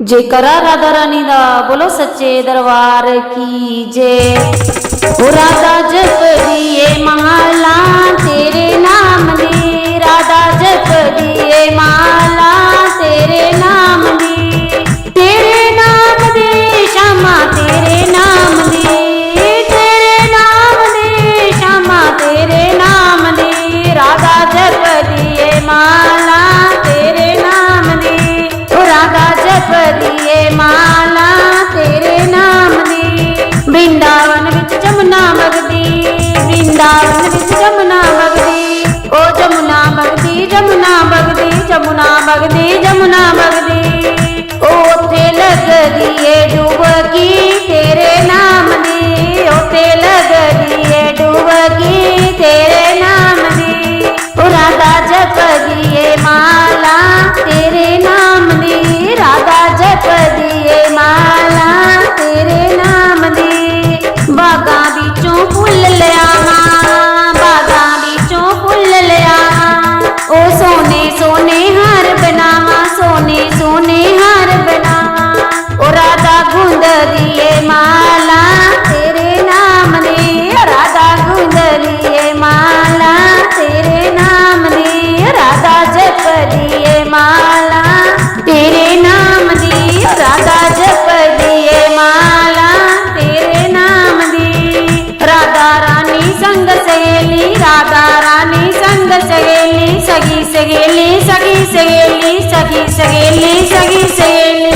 जेकरा राधा रानी दा बोलो सच्चे दरबार की जय। ओ राधा जप दिए माला तेरे नाम दी, राधा जप दिए माला तेरे नाम दी, तेरे नाम दे श्यामा तेरे नाम दी, तेरे नाम दे श्यामा तेरे नाम दी, राधा जप दिए माला तेरे नाम दी, ओ राधा जप दिए माला तेरे नाम दी। वृंदावन विच जमुना बगदी, वृंदावन विच जमुना बगदी, ओ जमुना बगदी जमुना बगदी जमुना बगदी जमुना बगदी, ओ उत्थे लगदी ए डुबकी तेरे नाम दी, उत्थे लगदी ए डुबकी तेरे नाम दी, ओ राधा जप दिए माला तेरे नाम दी, राधा जप दिए माला तेरे नाम दी। बागां विचों फुल लियावां, बागां विचों फुल लियावां, ओ सोने सोने हार बनावां, सोने सोने हार बनावां, ओ राधा गूंद दिए माला तेरे नाम दी, राधा गूंद दिए माला तेरे नाम दी, राधा जप दिए माला तेरे नाम दी, राधा जप दिए माला तेरे नाम दी। राधा रानी संग सहेली, राधा रानी संग सहेली, सगी सहेली सगी सहेली सगी सहेली सगी सहेली,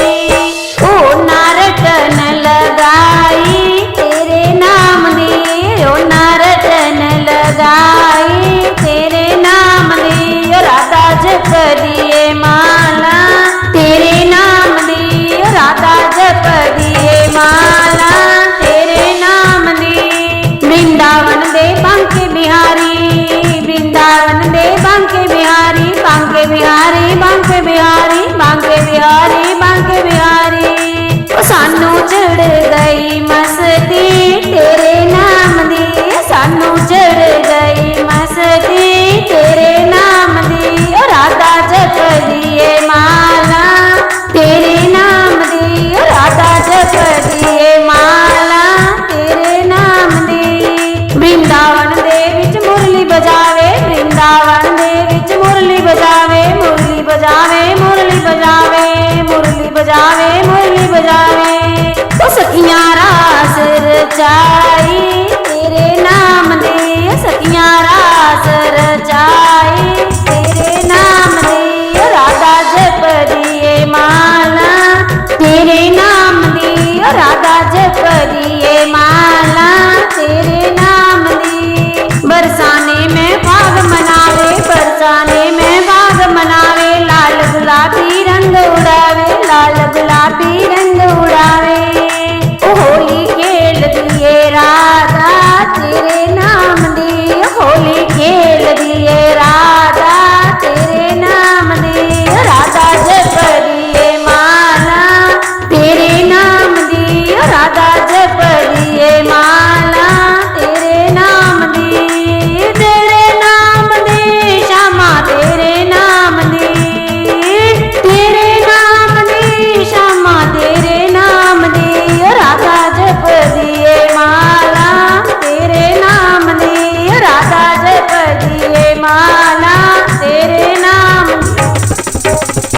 ओ नारटन लगाई तेरे नाम दी, ओ नारटन लगाई तेरे नाम दी, राधा जप दिए माला तेरे नाम दी, राधा जप दिए माला तेरे नाम दी। वृंदावन दे बांके बिहारी, वृंदावन दे बांके बिहारी, बांके बिहारी बांके बिहारी बांके बिहारी बांके बिहारी, ओ सानू चढ़ गई मस्ती तेरे नाम दी, सानू चढ़ गई मस्ती तेरे नाम दी, ओ राधा जप दिए माला तेरे नाम दी, ओ राधा जप दिए माला तेरे नाम दी। वृंदावन दे विच मुरली बजावे, वृंदावन दे विच मुरली बजावे, मुरली बजावे मुरली बजावे मुरली बजावे मुरली बजावे, ओ सखियां रास रचाई तेरे नाम दी, सखियां रास रचाई तेरे नाम दी, राधा जप दिए माला तेरे नाम दी, राधा जप दिए माला तेरे नाम दी। बरसाने में बाग मनावे, बरसाने में बाग मनावे, लाल गुलाबी रंग उड़ा